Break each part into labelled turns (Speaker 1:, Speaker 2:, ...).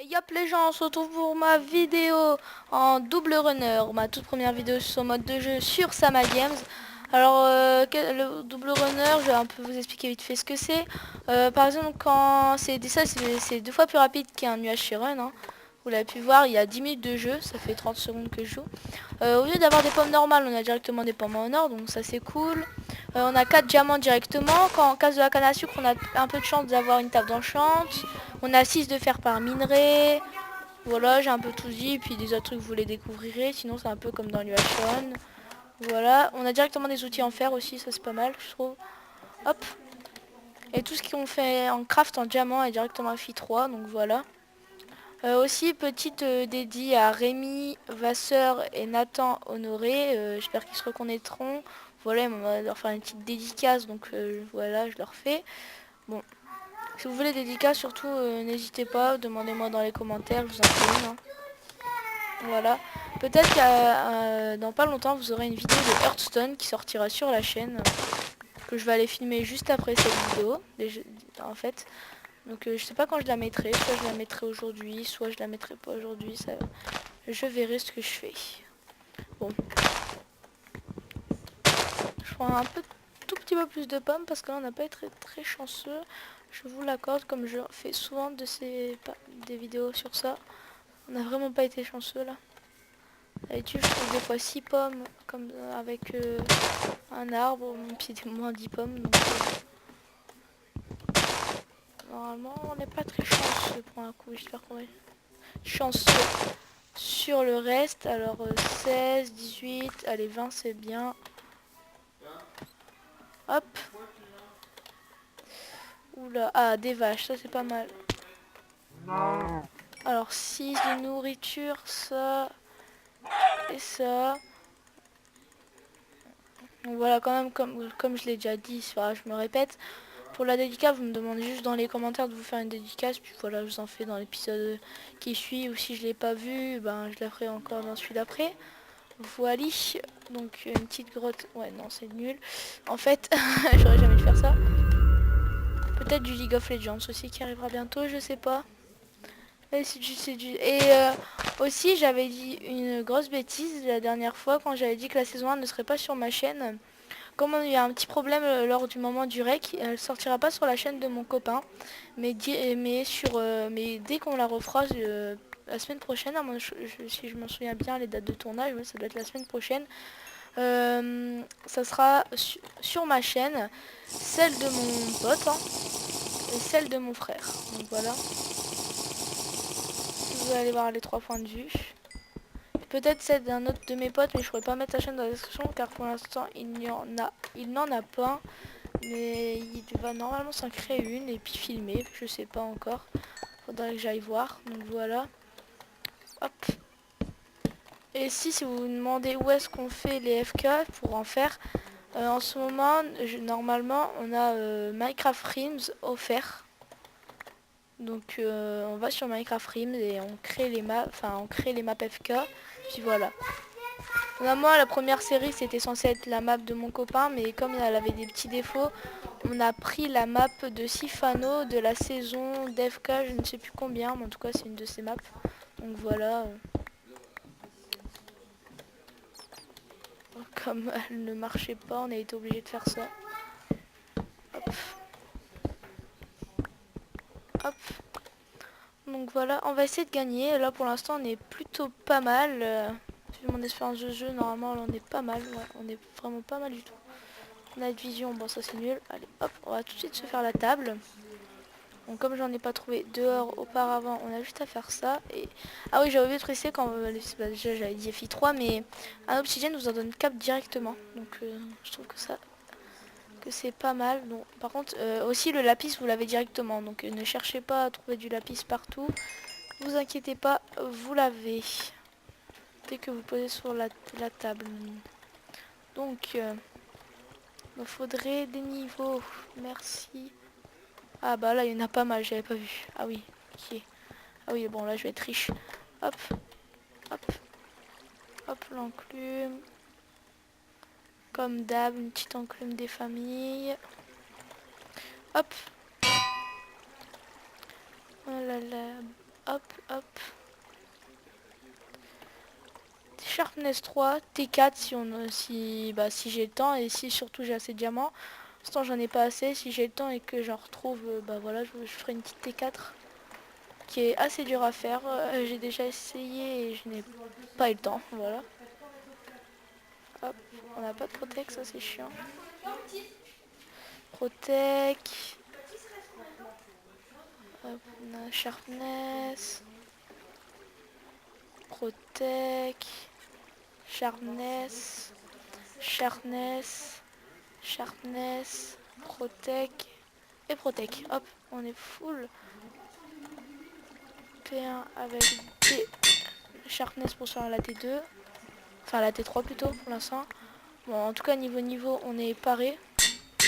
Speaker 1: Et yop les gens, on se retrouve pour ma vidéo en double runner, ma toute première vidéo sur mode de jeu sur Sama Games. Alors le double runner, je vais un peu vous expliquer vite fait ce que c'est. Par exemple quand c'est deux fois plus rapide qu'un UHC Run, hein. Vous l'avez pu voir, il y a 10 minutes de jeu, ça fait 30 secondes que je joue. Au lieu d'avoir des pommes normales, on a directement des pommes en or, donc ça c'est cool. On a 4 diamants directement. Quand on casse de la canne à sucre, on a un peu de chance d'avoir une table d'enchant. On a 6 de fer par minerai. Voilà, j'ai un peu tout dit, puis des autres trucs vous les découvrirez, sinon c'est un peu comme dans l'UHON. Voilà, on a directement des outils en fer aussi, ça c'est pas mal, je trouve. Hop. Et tout ce qu'on fait en craft en diamant est directement FI3, donc voilà. Aussi, petite dédie à Rémi, Vasseur et Nathan Honoré, j'espère qu'ils se reconnaîtront. Voilà, on va leur faire une petite dédicace, donc voilà, je leur fais. Bon, si vous voulez dédicace, surtout, n'hésitez pas, demandez-moi dans les commentaires, je vous en prie. Hein. Voilà. Peut-être que dans pas longtemps, vous aurez une vidéo de Hearthstone qui sortira sur la chaîne. Que je vais aller filmer juste après cette vidéo. En fait. Donc je sais pas quand je la mettrai. Soit je la mettrai aujourd'hui, soit je la mettrai pas aujourd'hui. Je verrai ce que je fais. Bon. Je prends tout petit peu plus de pommes parce que là on n'a pas été très chanceux. Je vous l'accorde comme je fais souvent des vidéos sur ça. On n'a vraiment pas été chanceux là. D'habitude je trouve des fois 6 pommes comme avec un arbre, puis des moins 10 pommes. Donc, normalement on n'est pas très chanceux pour un coup. J'espère qu'on est chanceux sur le reste. Alors 16, 18, allez 20 c'est bien. Hop. Oula, ah des vaches, ça c'est pas mal. Alors 6 de nourriture, ça et ça. Donc voilà, quand même, comme je l'ai déjà dit, enfin, je me répète, pour la dédicace, vous me demandez juste dans les commentaires de vous faire une dédicace, puis voilà, je vous en fais dans l'épisode qui suit, ou si je l'ai pas vu, ben je la ferai encore dans celui d'après. Voilà, donc une petite grotte, ouais non c'est nul. En fait, j'aurais jamais dû faire ça. Peut-être du League of Legends aussi qui arrivera bientôt, je sais pas. Et aussi j'avais dit une grosse bêtise la dernière fois quand j'avais dit que la saison 1 ne serait pas sur ma chaîne. Comme il y a un petit problème lors du moment du rec, elle sortira pas sur la chaîne de mon copain, mais dès qu'on la refera la semaine prochaine, si je m'en souviens bien les dates de tournage, ouais, ça doit être la semaine prochaine, ça sera sur ma chaîne, celle de mon pote hein, et celle de mon frère. Donc voilà, vous allez voir les 3 points de vue. Peut-être celle d'un autre de mes potes, mais je pourrais pas mettre sa chaîne dans la description car pour l'instant il n'en a pas. Mais il va normalement s'en créer une et puis filmer, je sais pas encore. Faudrait que j'aille voir. Donc voilà. Hop. Et si vous vous demandez où est-ce qu'on fait les FK pour en faire, en ce moment, normalement, on a Minecraft Realms offert. Donc on va sur Minecraft Realms et on crée les maps, FK. Puis voilà. Normalement, la première série, c'était censé être la map de mon copain, mais comme elle avait des petits défauts, on a pris la map de Sifano de la saison d'FK, je ne sais plus combien, mais en tout cas, c'est une de ces maps. Donc voilà. Comme elle ne marchait pas, on a été obligé de faire ça. Hop. Hop. Donc voilà, on va essayer de gagner. Là, pour l'instant, on est plutôt pas mal. Vu mon expérience de jeu, normalement, là, on est pas mal. Ouais, on est vraiment pas mal du tout. Night vision, bon ça c'est nul. Allez hop, on va tout de suite se faire la table. Donc comme j'en ai pas trouvé dehors auparavant, on a juste à faire ça. Et ah oui, j'ai oublié de préciser quand déjà j'avais dit FI3, mais un obsidienne vous en donne cap directement. Donc je trouve que c'est pas mal. Donc, par contre aussi le lapis vous l'avez directement. Donc ne cherchez pas à trouver du lapis partout. Vous inquiétez pas, vous l'avez dès que vous posez sur la table. Donc il faudrait des niveaux. Merci. Ah bah là il y en a pas mal, j'avais pas vu. Ah oui, ok. Ah oui bon là je vais être riche. Hop, hop, hop l'enclume. Comme d'hab, une petite enclume des familles. Hop. Oh là là. hop, hop. Sharpness 3, T4 si j'ai le temps et si surtout j'ai assez de diamants. Pour l'instant j'en ai pas assez, si j'ai le temps et que j'en retrouve, bah voilà, je ferai une petite T4 qui est assez dur à faire. J'ai déjà essayé et je n'ai pas eu le temps, voilà. Hop, on n'a pas de protec, ça c'est chiant. Protec. Hop, on a sharpness. Protec. Sharpness. Sharpness. Sharpness. Protec. Et protec. Hop, on est full. P1 avec T. Sharpness pour faire la T2. Enfin la T3 plutôt pour l'instant. Bon, en tout cas niveau on est paré.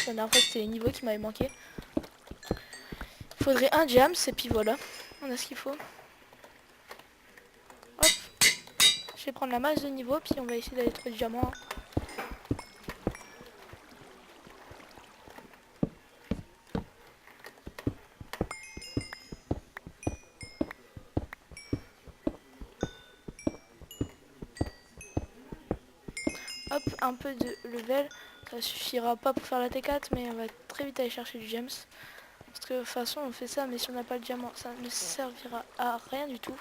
Speaker 1: La dernière fois c'était les niveaux qui m'avaient manqué. Il faudrait un jams et puis voilà. On a ce qu'il faut. Hop. Je vais prendre la masse de niveau puis on va essayer d'aller trouver du diamant. Hop, un peu de level. Ça suffira pas pour faire la T4 mais on va très vite aller chercher du gems. Parce que de toute façon on fait ça mais si on n'a pas le diamant ça ne servira à rien du tout.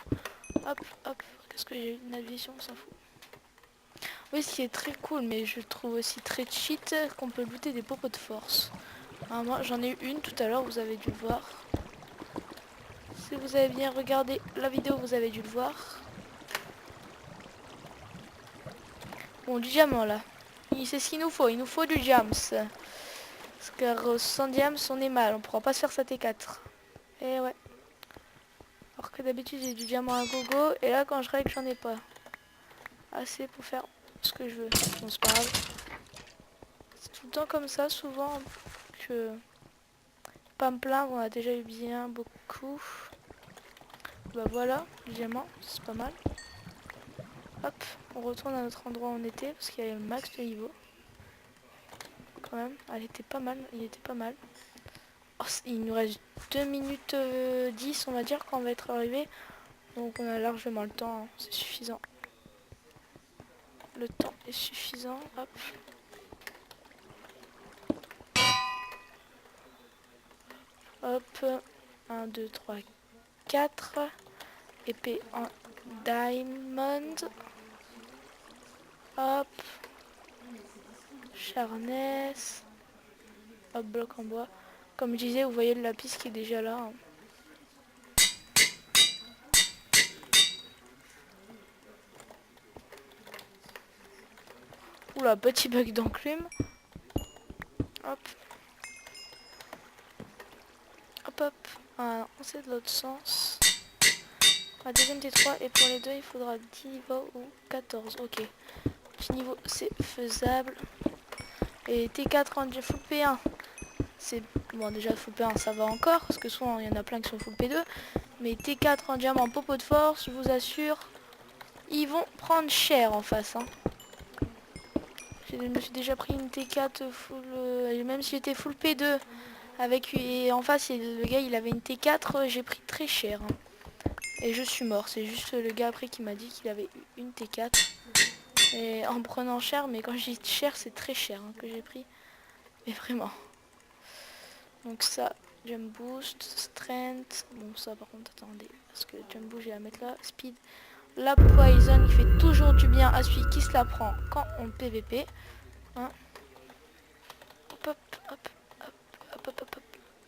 Speaker 1: Hop, hop. Qu'est-ce que j'ai une vision, on s'en fout. Oui, ce qui est très cool, mais je trouve aussi très cheat qu'on peut looter des popos de force. Alors moi, j'en ai eu une tout à l'heure, vous avez dû le voir. Si vous avez bien regardé la vidéo, vous avez dû le voir. Bon, du diamant là. C'est ce qu'il nous faut du diams. Parce que sans diams, on est mal, on pourra pas se faire sa T4. Et ouais. Alors que d'habitude, j'ai du diamant à gogo, et là, quand je règle, j'en ai pas assez pour faire ce que je veux. Bon, c'est pas grave. C'est tout le temps comme ça, souvent, que... Pas me plaindre, on a déjà eu bien beaucoup. Bah voilà, le diamant, c'est pas mal. Hop, on retourne à notre endroit où on était, parce qu'il y avait le max de niveau. Quand même, elle était pas mal, il était pas mal. Oh, il nous reste 2 minutes 10, on va dire, quand on va être arrivé. Donc on a largement le temps, hein, c'est suffisant. Le temps est suffisant, hop. Hop, 1, 2, 3, 4. Épée en diamond. Hop. Charnesse. Hop, bloc en bois. Comme je disais, vous voyez le lapis qui est déjà là. Hein. Oula, petit bug d'enclume. Hop. Hop, hop. Ah, c'est de l'autre sens. La deuxième T3 et pour les deux, il faudra 10 niveaux ou 14. Ok. 10 niveaux, c'est faisable. Et T4 en full P1. C'est bon, déjà full P1 ça va encore parce que souvent il y en a plein qui sont full P2, mais T4 en diamant popo de force, je vous assure, ils vont prendre cher en face. Hein. Je me suis déjà pris une T4 full, même si j'étais full P2 avec et en face le gars il avait une T4, j'ai pris très cher. Hein. Et je suis mort. C'est juste le gars après qui m'a dit qu'il avait eu une T4 et en prenant cher, mais quand je dis cher c'est très cher hein, que j'ai pris, mais vraiment. Donc ça, jump boost, strength, bon ça par contre attendez, parce que jump boost j'ai à mettre là, speed, la poison qui fait toujours du bien à celui qui se la prend quand on PVP. Hein. Hop hop hop hop hop hop hop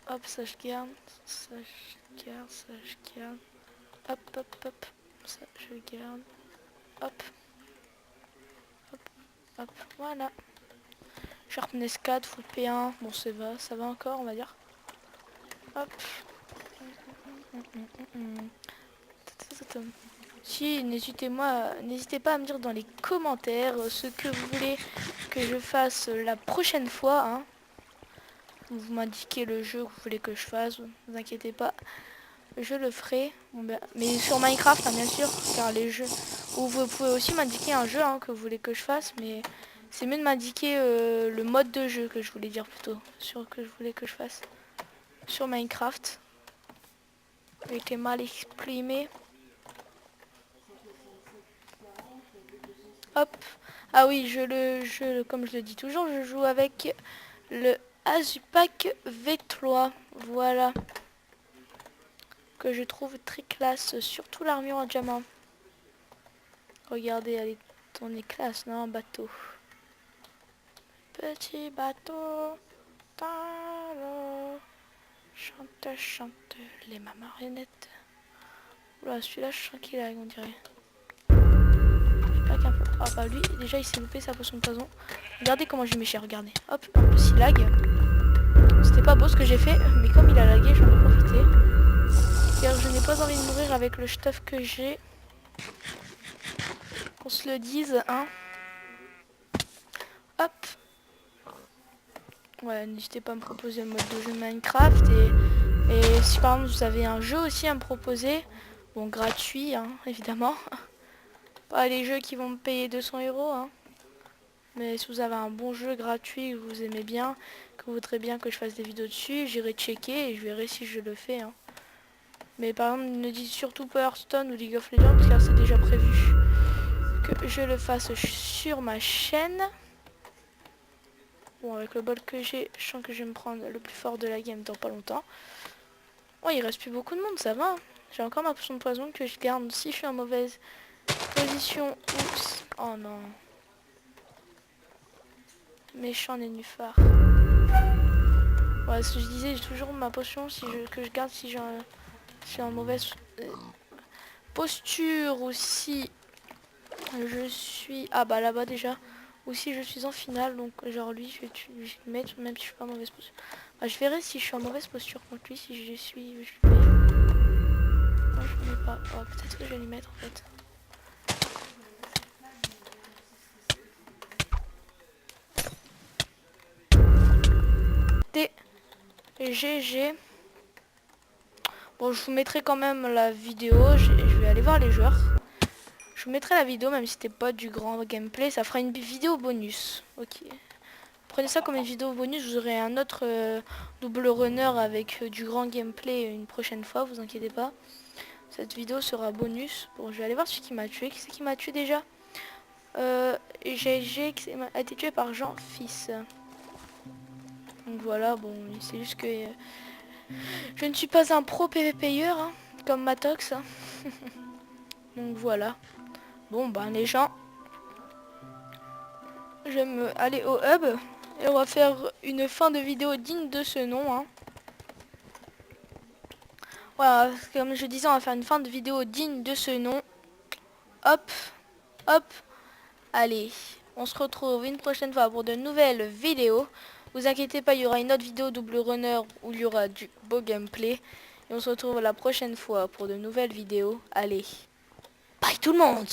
Speaker 1: hop, ça je garde, ça je garde, ça je garde, hop hop hop, ça je garde, hop hop hop, voilà. Sharpness 4, full P1, bon ça va encore on va dire. Hop. Si, n'hésitez pas à me dire dans les commentaires ce que vous voulez que je fasse la prochaine fois. Hein. Vous m'indiquez le jeu que vous voulez que je fasse, ne vous inquiétez pas, je le ferai. Bon, ben, mais sur Minecraft, hein, bien sûr, car les jeux... Ou vous pouvez aussi m'indiquer un jeu hein, que vous voulez que je fasse, mais c'est mieux de m'indiquer le mode de jeu que je voulais dire plutôt, sur que je voulais que je fasse sur Minecraft. a été mal exprimé. Hop. Ah oui, comme je le dis toujours, je joue avec le Azupac V3. Voilà. Que je trouve très classe, surtout l'armure en diamant. Regardez, on est classe, non, bateau. Petit bateau, chante, chante, les marionnettes. Oula, celui-là, je sens qu'il a, on dirait. Pas qu'un peu. Ah bah lui, déjà, il s'est loupé sa potion de poison. Regardez comment je mets cher, regardez. Hop, en plus il lag. C'était pas beau ce que j'ai fait, mais comme il a lagué, j'en ai profité. Car je n'ai pas envie de mourir avec le stuff que j'ai. Qu'on se le dise, hein. Hop. Ouais, n'hésitez pas à me proposer un mode de jeu Minecraft. Et si par exemple vous avez un jeu aussi à me proposer, bon gratuit, hein, évidemment. Pas les jeux qui vont me payer 200 €, hein. Mais si vous avez un bon jeu gratuit que vous aimez bien, que vous voudrez bien que je fasse des vidéos dessus, j'irai checker et je verrai si je le fais, hein. Mais par exemple, ne dites surtout pas Hearthstone ou League of Legends, car c'est déjà prévu que je le fasse sur ma chaîne. Bon, avec le bol que j'ai, je sens que je vais me prendre le plus fort de la game dans pas longtemps. Oh, il reste plus beaucoup de monde, ça va. J'ai encore ma potion de poison que je garde si je suis en mauvaise position. Oups. Oh non. Méchant nénuphar. Ouais, ce que je disais, j'ai toujours ma potion que je garde si je suis en mauvaise posture ou si je suis... Ah bah là-bas déjà. Ou si je suis en finale, donc genre lui, je vais le mettre même si je suis pas en mauvaise posture. Bah, je verrai si je suis en mauvaise posture contre lui, si je suis... Je le mets. Non, je le mets pas. Oh, peut-être que je vais lui mettre en fait. GG. Bon, je vous mettrai quand même la vidéo. Je vais aller voir les joueurs. Je vous mettrai la vidéo, même si c'était pas du grand gameplay. Ça fera une vidéo bonus. Ok. Prenez ça comme une vidéo bonus. Vous aurez un autre double runner avec du grand gameplay une prochaine fois. Vous inquiétez pas. Cette vidéo sera bonus. Bon, je vais aller voir celui qui m'a tué. Qui c'est qui m'a tué déjà? GG a été tué par Jean Fils. Donc voilà, bon, c'est juste que je ne suis pas un pro PVPer, hein, comme Matox. Hein. Donc voilà. Bon, ben les gens, je vais aller au hub et on va faire une fin de vidéo digne de ce nom. Hein. Voilà, comme je disais, on va faire une fin de vidéo digne de ce nom. Hop, hop, allez, on se retrouve une prochaine fois pour de nouvelles vidéos. Vous inquiétez pas, il y aura une autre vidéo double runner où il y aura du beau gameplay. Et on se retrouve la prochaine fois pour de nouvelles vidéos. Allez, bye tout le monde!